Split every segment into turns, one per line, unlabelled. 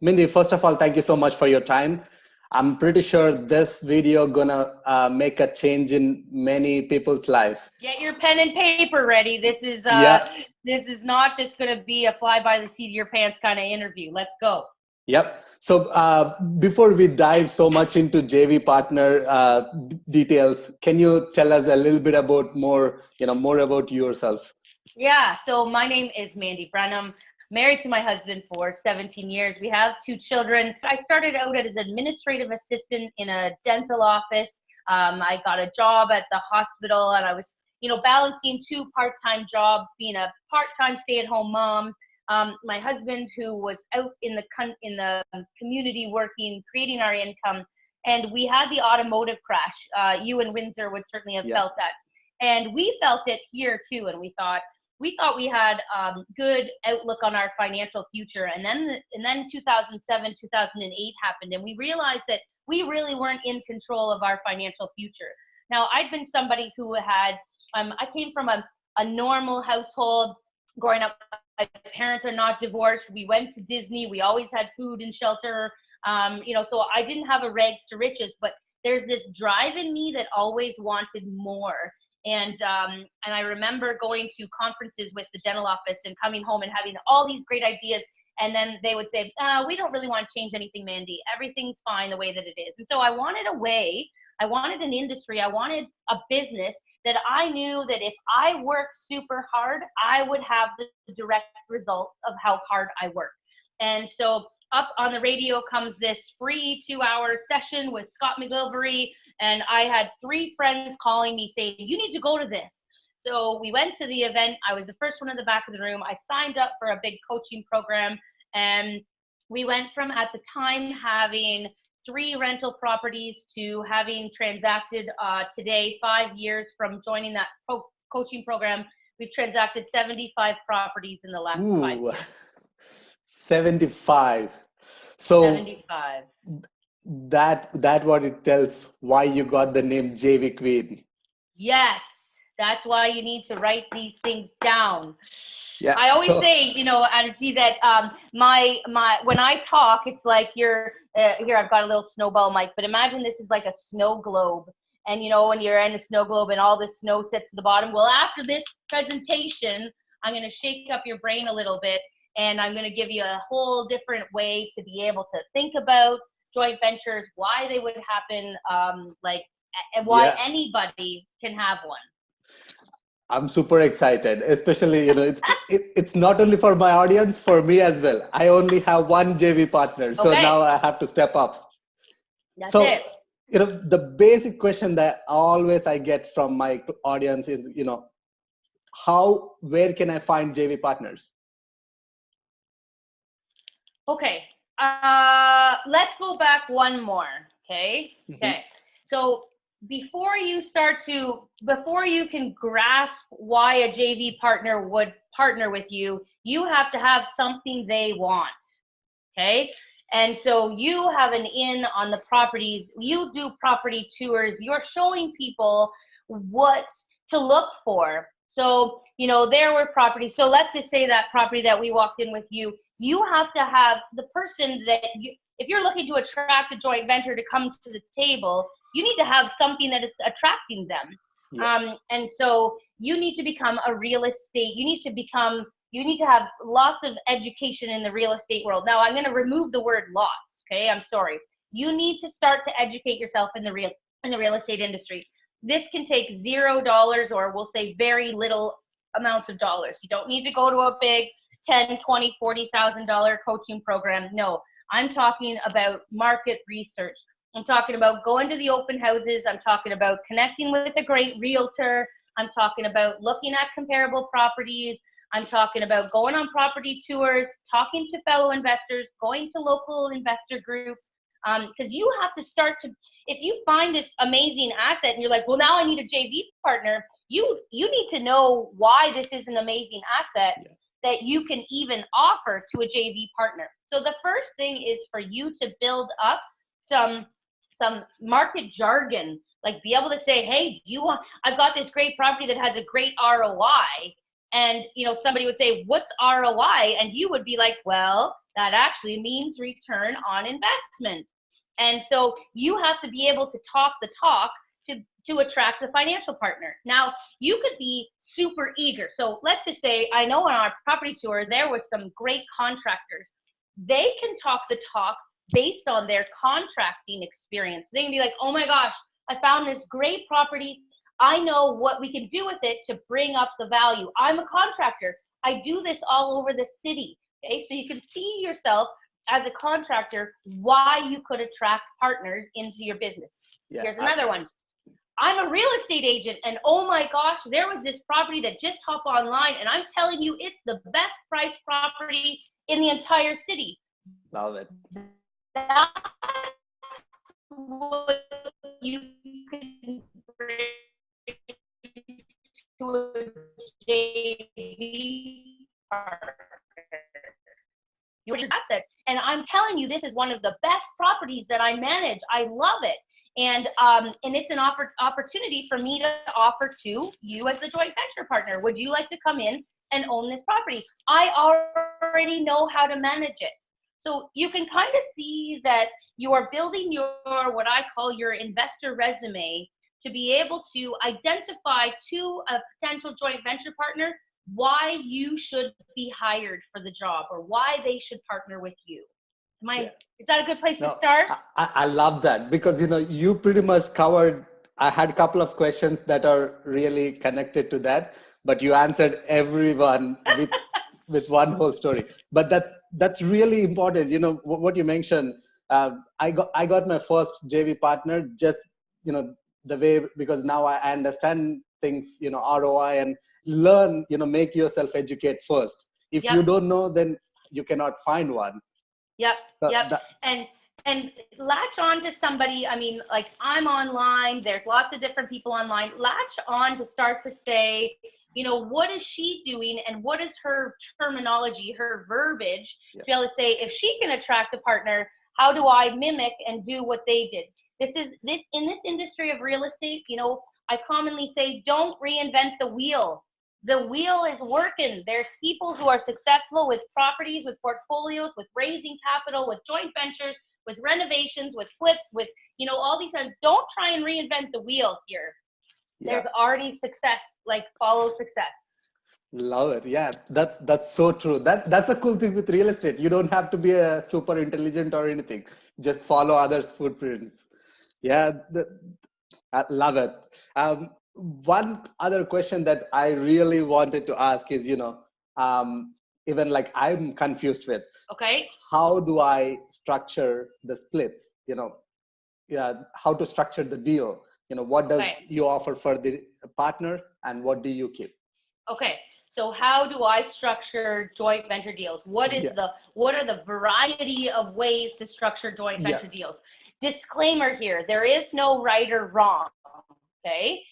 Mindy, first of all, thank you so much for your time. I'm pretty sure this video gonna make a change in many people's life.
Get your pen and paper ready.
Yeah,
This is not just going to be a fly by the seat of your pants kind of interview. Let's go.
yep. So before we dive so much into JV partner details, can you tell us a little bit about more about yourself?
Yeah, so my name is Mandy Brenham, married to my husband for 17 years. We have two children. I started out as an administrative assistant in a dental office. I got a job at the hospital, and I was, balancing two part-time jobs, being a part-time stay-at-home mom. My husband, who was out in the community working, creating our income, and we had the automotive crash. You in Windsor would certainly have felt that, and we felt it here too. And we thought we had good outlook on our financial future, and then 2007, 2008 happened, and we realized that we really weren't in control of our financial future. Now, I'd been somebody who had I came from a normal household growing up. My parents are not divorced. We went to Disney. We always had food and shelter. So I didn't have a rags to riches, but there's this drive in me that always wanted more. And I remember going to conferences with the dental office and coming home and having all these great ideas. And then they would say, we don't really want to change anything, Mandy. Everything's fine the way that it is. And so I wanted a way. I wanted an industry. I wanted a business that I knew that if I worked super hard, I would have the direct result of how hard I worked. And so up on the radio comes this free 2-hour session with Scott McGilvery. And I had 3 friends calling me saying, you need to go to this. So we went to the event. I was the first one in the back of the room. I signed up for a big coaching program. And we went from, at the time, having 3 rental properties to having transacted today, 5 years from joining that coaching program. We've transacted 75 properties in the last 5 years.
75. So
75.
That what it tells why you got the name JV Queen.
Yes, that's why you need to write these things down.
Yeah,
I always say, and see that my when I talk, it's like you're here. I've got a little snowball mic, but imagine this is like a snow globe, and when you're in a snow globe and all the snow sits to the bottom. Well, after this presentation, I'm going to shake up your brain a little bit, and I'm going to give you a whole different way to be able to think about joint ventures, why they would happen, and why anybody can have one.
I'm super excited, especially, it's not only for my audience, for me as well. I only have one JV partner, so now I have to step up.
That's it.
The basic question that always I get from my audience is, where can I find JV partners?
Okay, let's go back one more, okay?
Mm-hmm.
Okay, so before you can grasp why a JV partner would partner with you, you have to have something they want, okay? And so you have an in on the properties, you do property tours, you're showing people what to look for. So, there were properties. So let's just say that property that we walked in with you have to have the person that if you're looking to attract a joint venture to come to the table, you need to have something that is attracting them. Yeah. And so you need to become a real estate. You need to have lots of education in the real estate world. Now I'm going to remove the word lots. Okay. I'm sorry. You need to start to educate yourself in the real estate industry. This can take $0 or we'll say very little amounts of dollars. You don't need to go to a big $10, $20, $40,000 coaching program. No, I'm talking about market research. I'm talking about going to the open houses. I'm talking about connecting with a great realtor. I'm talking about looking at comparable properties. I'm talking about going on property tours, talking to fellow investors, going to local investor groups. Because you have to start to, if you find this amazing asset and you're like, well, now I need a JV partner, you need to know why this is an amazing asset that you can even offer to a JV partner. So the first thing is for you to build up some market jargon, like be able to say, hey, I've got this great property that has a great ROI. And, somebody would say, what's ROI? And you would be like, well, that actually means return on investment. And so you have to be able to talk the talk to attract the financial partner. Now, you could be super eager. So let's just say, I know on our property tour, there was some great contractors. They can talk the talk based on their contracting experience. They can be like, oh my gosh, I found this great property. I know what we can do with it to bring up the value. I'm a contractor. I do this all over the city. Okay, so you can see yourself as a contractor, why you could attract partners into your business. Yeah, here's another one. I'm a real estate agent, and oh my gosh, there was this property that just hopped online, and I'm telling you, it's the best priced property in the entire city.
Love it.
That's what you can bring to a JV partner. Your assets, and I'm telling you, this is one of the best properties that I manage. I love it. And it's an opportunity for me to offer to you as the joint venture partner. Would you like to come in and own this property? I already know how to manage it. So you can kind of see that you are building your, what I call your investor resume, to be able to identify to a potential joint venture partner why you should be hired for the job or why they should partner with you. Is that a good place to start?
I love that, because you pretty much covered. I had a couple of questions that are really connected to that, but you answered everyone with one whole story. But that's really important. What you mentioned. I got my first JV partner just the way, because now I understand things, ROI, and learn, make yourself educate first. If you don't know, then you cannot find one.
Yep. And latch on to somebody. I mean, like, I'm online, there's lots of different people online. Latch on to start to say, what is she doing, and what is her terminology, her verbiage, to be able to say, if she can attract a partner, how do I mimic and do what they did? In this industry of real estate, I commonly say, don't reinvent the wheel. The wheel is working. There's people who are successful with properties, with portfolios, with raising capital, with joint ventures, with renovations, with flips, with, all these things. Don't try and reinvent the wheel here. There's already success, like follow success.
Love it. Yeah, that's so true. That's a cool thing with real estate. You don't have to be a super intelligent or anything. Just follow others' footprints. Yeah, I love it. One other question that I really wanted to ask is, even like I'm confused with.
Okay.
How do I structure the splits? How to structure the deal? What does you offer for the partner, and what do you keep?
Okay. So how do I structure joint venture deals? What are the variety of ways to structure joint venture deals? Disclaimer here, there is no right or wrong. Okay.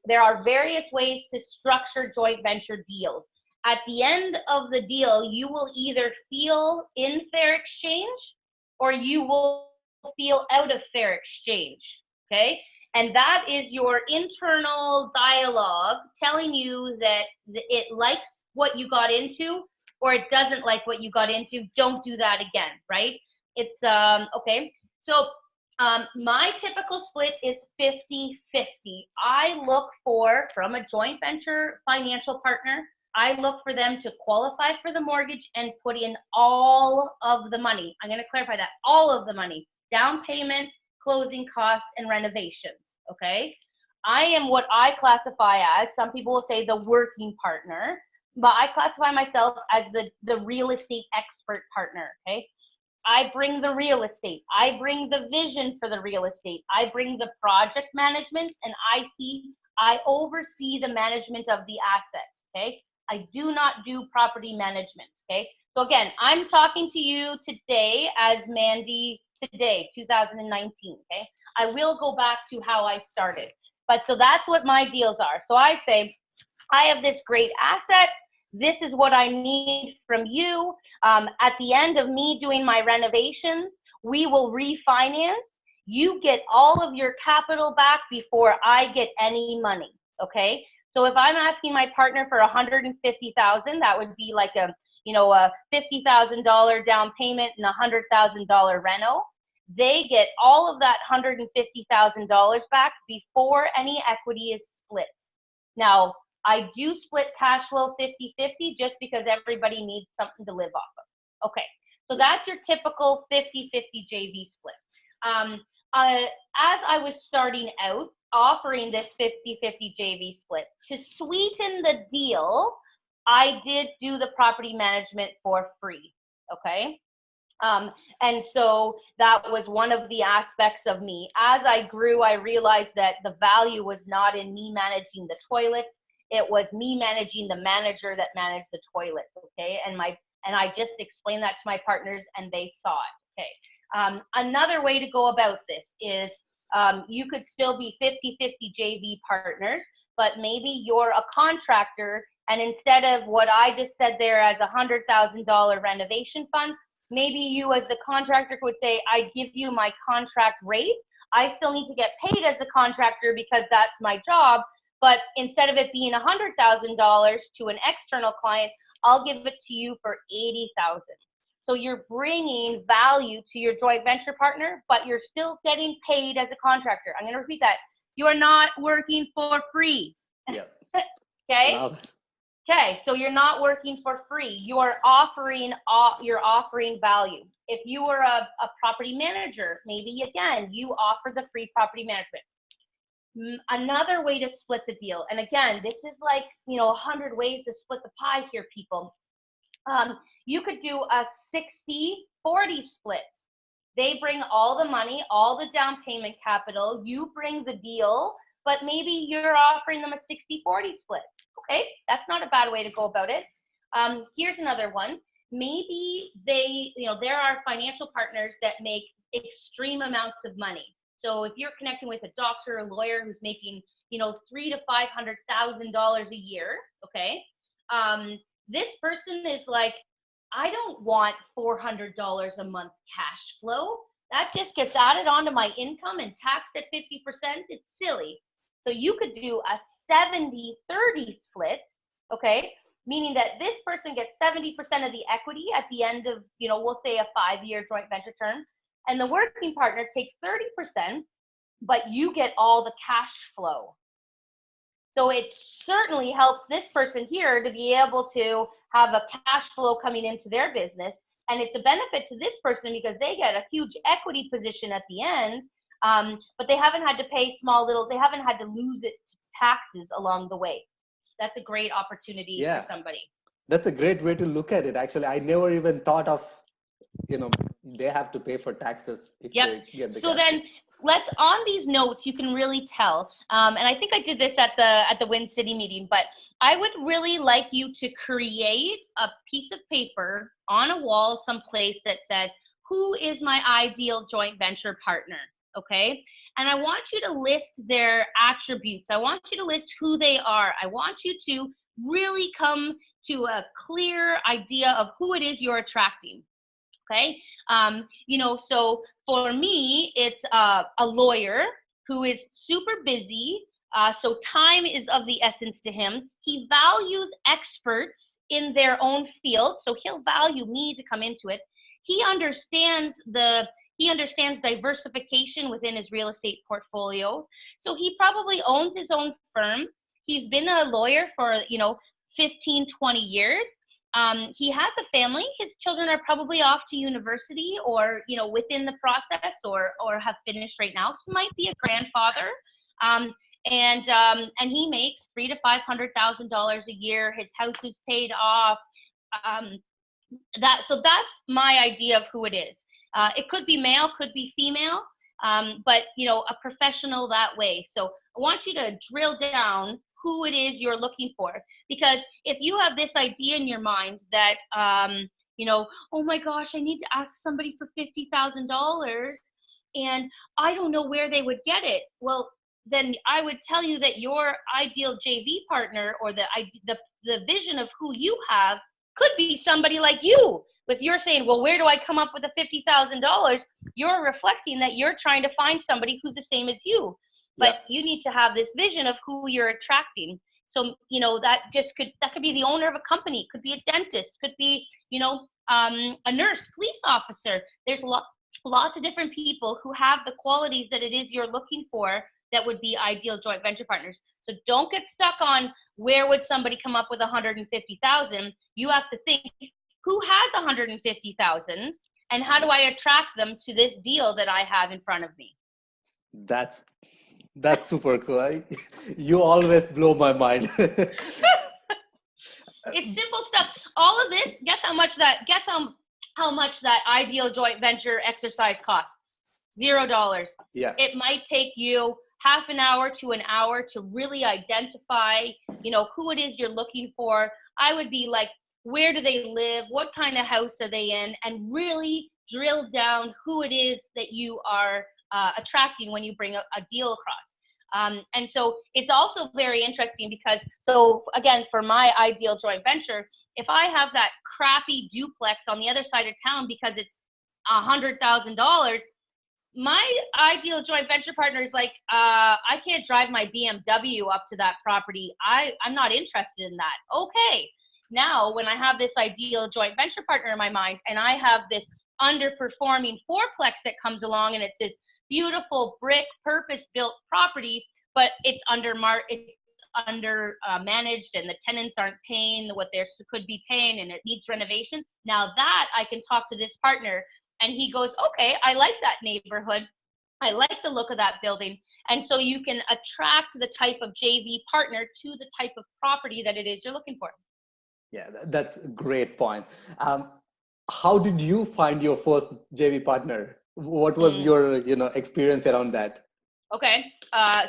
There are various ways to structure joint venture deals. At the end of the deal, you will either feel in fair exchange or you will feel out of fair exchange. Okay. And that is your internal dialogue telling you that it likes what you got into or it doesn't like what you got into. Don't do that again, right? It's okay. So my typical split is 50-50. I look for, from a joint venture financial partner, I look for them to qualify for the mortgage and put in all of the money. I'm going to clarify that, all of the money, down payment, closing costs, and renovations, okay? I am what I classify as, some people will say the working partner, but I classify myself as the real estate expert partner, okay? I bring the real estate. I bring the vision for the real estate. I bring the project management, and I oversee the management of the asset, okay? I do not do property management, okay? So again, I'm talking to you today as Mandy today, 2019, okay? I will go back to how I started. But so that's what my deals are. So I say, I have this great asset. This is what I need from you. At the end of me doing my renovations, we will refinance. You get all of your capital back before I get any money, okay? So if I'm asking my partner for $150,000, that would be like a $50,000 down payment and $100,000 reno. They get all of that $150,000 back before any equity is split. Now, I do split cash flow 50-50 just because everybody needs something to live off of. Okay, so that's your typical 50-50 JV split. As I was starting out offering this 50-50 JV split, to sweeten the deal, I did do the property management for free, okay? And so that was one of the aspects of me. As I grew, I realized that the value was not in me managing the toilets. It was me managing the manager that managed the toilets, okay? And I just explained that to my partners and they saw it, okay? Another way to go about this is you could still be 50-50 JV partners, but maybe you're a contractor, and instead of what I just said there as $100,000 renovation fund, maybe you as the contractor would say, I give you my contract rate. I still need to get paid as the contractor because that's my job. But instead of it being $100,000 to an external client, I'll give it to you for $80,000. So you're bringing value to your joint venture partner, but you're still getting paid as a contractor. I'm going to repeat that. You are not working for free.
Yeah.
Okay. Okay, so you're not working for free. You're offering value. If you were a property manager, maybe again, you offer the free property management. Another way to split the deal, and again, this is like, 100 ways to split the pie here, people. You could do a 60-40 split. They bring all the money, all the down payment capital, you bring the deal, but maybe you're offering them a 60-40 split. Okay, that's not a bad way to go about it. Here's another one. Maybe there are financial partners that make extreme amounts of money. So if you're connecting with a doctor or lawyer who's making, $300,000 to $500,000 a year, okay, this person is like, I don't want $400 a month cash flow. That just gets added onto my income and taxed at 50%. It's silly. So you could do a 70-30 split, okay? Meaning that this person gets 70% of the equity at the end of, we'll say a 5-year joint venture term, and the working partner takes 30%, but you get all the cash flow. So it certainly helps this person here to be able to have a cash flow coming into their business, and it's a benefit to this person because they get a huge equity position at the end. But they haven't had to pay they haven't had to lose it to taxes along the way. That's a great opportunity for somebody.
That's a great way to look at it. Actually, I never even thought of, they have to pay for taxes if they get the
So then on these notes, you can really tell, and I think I did this at the Wind City meeting, but I would really like you to create a piece of paper on a wall someplace that says, who is my ideal joint venture partner? Okay, and I want you to list their attributes. I want you to list who they are. I want you to really come to a clear idea of who it is you're attracting. Okay, so for me, it's a lawyer who is super busy. So time is of the essence to him. He values experts in their own field, so he'll value me to come into it. He understands diversification within his real estate portfolio. So he probably owns his own firm. He's been a lawyer for, 15, 20 years. He has a family. His children are probably off to university or, within the process or have finished right now. He might be a grandfather. And he makes $300,000 to $500,000 a year. His house is paid off. So that's my idea of who it is. It could be male, could be female, but a professional that way. So I want you to drill down who it is you're looking for, because if you have this idea in your mind that oh my gosh, I need to ask somebody for $50,000 and I don't know where they would get it. Well, then I would tell you that your ideal JV partner or the vision of who you have could be somebody like you. If you're saying, well, where do I come up with the $50,000? You're reflecting that you're trying to find somebody who's the same as you. But you need to have this vision of who you're attracting. So, that could be the owner of a company, could be a dentist, could be, a nurse, police officer. There's lots of different people who have the qualities that it is you're looking for that would be ideal joint venture partners. So don't get stuck on where would somebody come up with 150,000. You have to think, who has 150,000 and how do I attract them to this deal that I have in front of me?
That's super cool. You always blow my mind.
It's simple stuff. All of this, guess how much that ideal joint venture exercise costs? $0.
Yeah.
It might take you half an hour to an hour to really identify, who it is you're looking for. I would be like, where do they live? What kind of house are they in? And really drill down who it is that you are attracting when you bring a deal across. And so it's also very interesting because, so again, for my ideal joint venture, if I have that crappy duplex on the other side of town because it's $100,000, my ideal joint venture partner is like, I can't drive my BMW up to that property. I'm not interested in that. Okay. Now, when I have this ideal joint venture partner in my mind and I have this underperforming fourplex that comes along and it's this beautiful brick purpose-built property, but it's under managed and the tenants aren't paying what they could be paying and it needs renovation. Now that I can talk to this partner and he goes, okay, I like that neighborhood. I like the look of that building. And so you can attract the type of JV partner to the type of property that it is you're looking for.
Yeah, that's a great point. How did you find your first JV partner? What was your, experience around that?
Okay,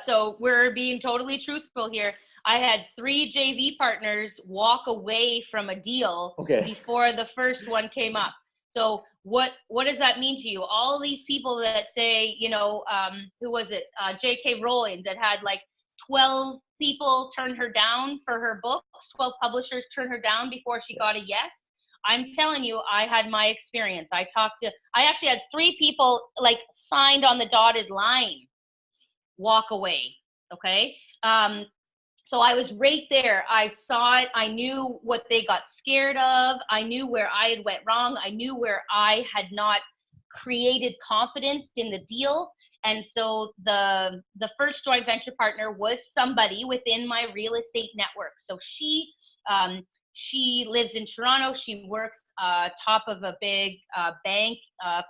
so we're being totally truthful here. I had 3 JV partners walk away from a deal before the first one came up. So what does that mean to you? All these people that say, who was it? J.K. Rowling that had like 12 people turn her down for her books, 12 publishers turn her down before she got a yes. I'm telling you, I had my experience. I actually had 3 people like signed on the dotted line walk away. Okay. So I was right there. I saw it. I knew what they got scared of. I knew where I had went wrong. I knew where I had not created confidence in the deal. And so the first joint venture partner was somebody within my real estate network. So she lives in Toronto. She works top of a big bank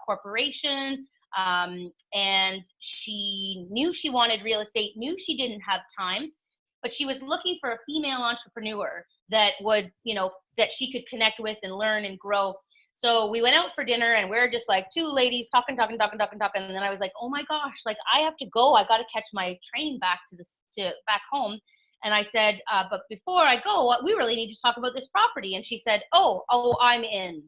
corporation. And she knew she wanted real estate, knew she didn't have time, but she was looking for a female entrepreneur that would, that she could connect with and learn and grow. So we went out for dinner and we're just like 2 ladies talking. And then I was like, oh my gosh, like I have to go. I got to catch my train back to back home. And I said, but before I go, we really need to talk about this property. And she said, oh, I'm in.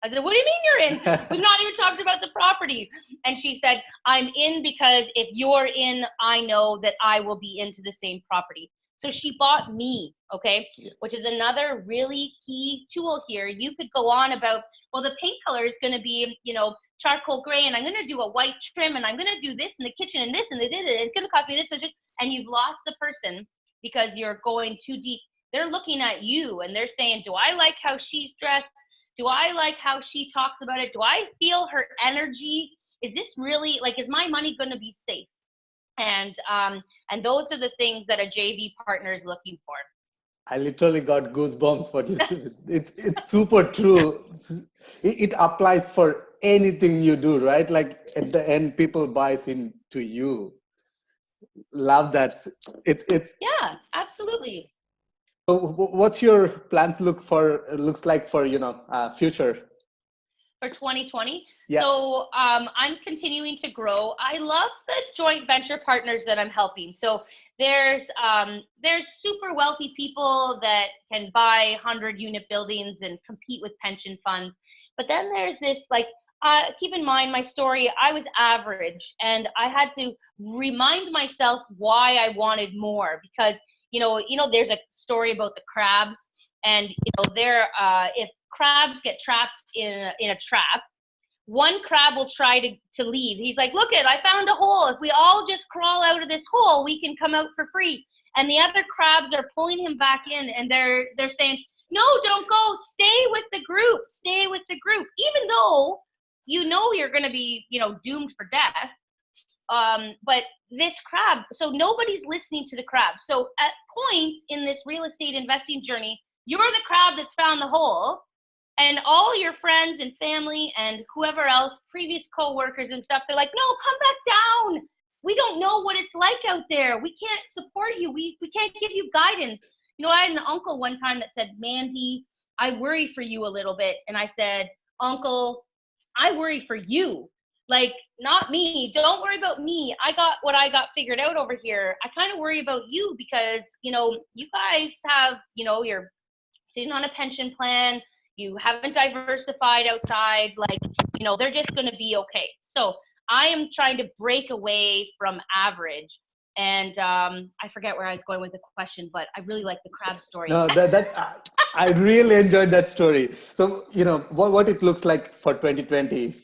I said, what do you mean you're in? We've not even talked about the property. And she said, I'm in because if you're in, I know that I will be into the same property. So she bought me, okay, which is another really key tool here. You could go on about, well, the paint color is going to be, charcoal gray, and I'm going to do a white trim, and I'm going to do this in the kitchen and this, and it's going to cost me this much. And you've lost the person because you're going too deep. They're looking at you and they're saying, do I like how she's dressed? Do I like how she talks about it? Do I feel her energy? Is this really, like, is my money going to be safe? And those are the things that a JV partner is looking for.
I literally got goosebumps what you said. It's super true. It applies for anything you do, right? Like at the end, people buys into you. Love that. It's
yeah, absolutely.
So what's your plans looks like for future?
For 2020?
Yeah.
So I'm continuing to grow. I love the joint venture partners that I'm helping. So there's super wealthy people that can buy 100-unit buildings and compete with pension funds. But then there's this, like, keep in mind my story, I was average and I had to remind myself why I wanted more because, there's a story about the crabs and, if crabs get trapped in a trap, one crab will try to leave. He's like, look I found a hole. If we all just crawl out of this hole, we can come out for free. And the other crabs are pulling him back in, and they're saying, no, don't go. Stay with the group. Stay with the group. Even though you know you're going to be, doomed for death. But this crab, so nobody's listening to the crab. So at points in this real estate investing journey, you're the crab that's found the hole, and all your friends and family and whoever else, previous coworkers and stuff, they're like, no, come back down. We don't know what it's like out there. We can't support you. We can't give you guidance. I had an uncle one time that said, Mandy, I worry for you a little bit. And I said, Uncle, I worry for you. Like, not me. Don't worry about me. I got what I got figured out over here. I kind of worry about you because, you guys have, you're sitting on a pension plan. You haven't diversified outside. Like, they're just going to be okay. So I am trying to break away from average. And I forget where I was going with the question, but I really like the crab story.
No, I really enjoyed that story. So, what it looks like for 2020.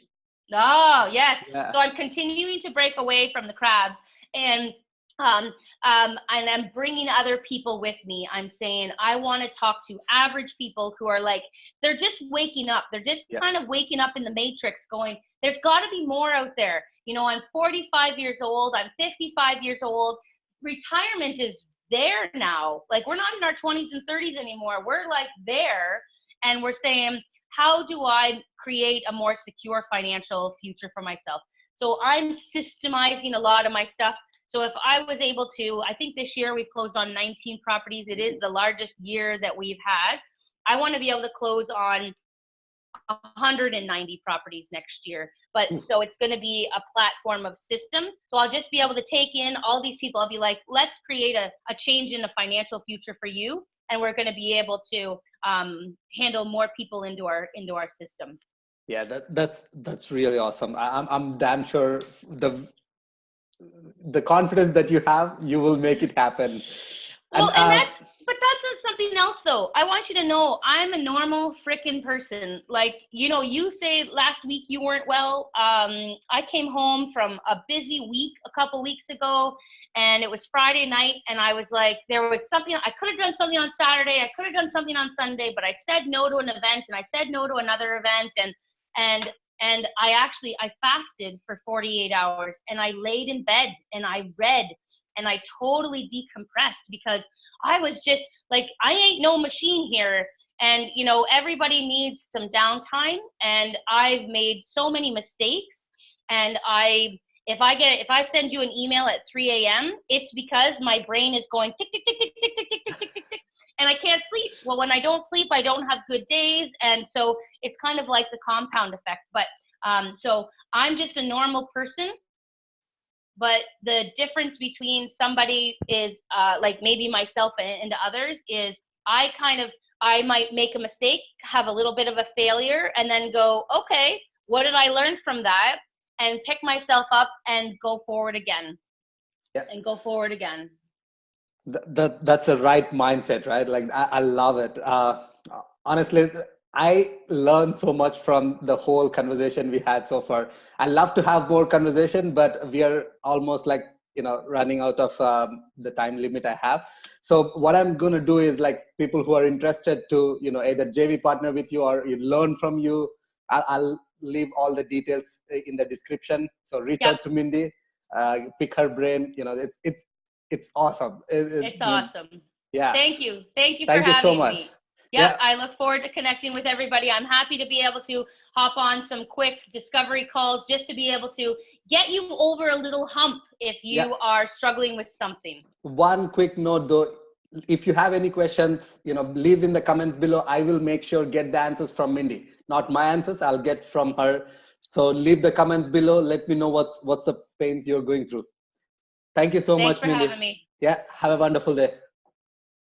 Oh, yes.
Yeah.
So I'm continuing to break away from the crabs, and I'm bringing other people with me. I'm saying I want to talk to average people who are like, they're just waking up. They're just kind of waking up in the matrix going, there's got to be more out there. I'm 45 years old. I'm 55 years old. Retirement is there now. Like, we're not in our 20s and 30s anymore. We're like there, and we're saying, how do I create a more secure financial future for myself? So I'm systemizing a lot of my stuff. So if I was able to, I think this year we've closed on 19 properties. It is the largest year that we've had. I want to be able to close on 190 properties next year. But so it's going to be a platform of systems. So I'll just be able to take in all these people. I'll be like, let's create a change in the financial future for you. And we're going to be able to handle more people into our system.
Yeah, that's really awesome. I'm damn sure the confidence that you have, you will make it happen.
Well, but that's something else though. I want you to know I'm a normal freaking person. Like, you say last week you weren't well. I came home from a busy week a couple weeks ago, and it was Friday night, and I was like, there was something, I could have done something on Saturday, I could have done something on Sunday, but I said no to an event, and I said no to another event, and I fasted for 48 hours, and I laid in bed, and I read, and I totally decompressed, because I was just like, I ain't no machine here, and everybody needs some downtime, and I've made so many mistakes, and if I send you an email at 3 a.m., it's because my brain is going tick, tick, tick, tick, tick, tick, tick, tick, tick, tick, tick, and I can't sleep. Well, when I don't sleep, I don't have good days. And so it's kind of like the compound effect. But so I'm just a normal person. But the difference between somebody is like maybe myself and others is I might make a mistake, have a little bit of a failure, and then go, okay, what did I learn from that? And pick myself up and go forward again. Yeah. And go forward again.
That's the right mindset, right? Like, I love it. Honestly, I learned so much from the whole conversation we had so far. I love to have more conversation, but we are almost like, running out of the time limit I have. So what I'm going to do is, like, people who are interested to, either JV partner with you or learn from you, I'll leave all the details in the description. So reach out to Mindy, pick her brain. It's awesome.
It's awesome.
Yeah.
Thank you for having me.
Thank you so much.
Yeah, I look forward to connecting with everybody. I'm happy to be able to hop on some quick discovery calls just to be able to get you over a little hump if you are struggling with something.
One quick note though, if you have any questions, leave in the comments below. I will make sure get the answers from Mindy. Not my answers, I'll get from her. So leave the comments below. Let me know what's the pains you're going through. Thank you so much, Mindy.
Thanks for having me.
Yeah, have a wonderful day.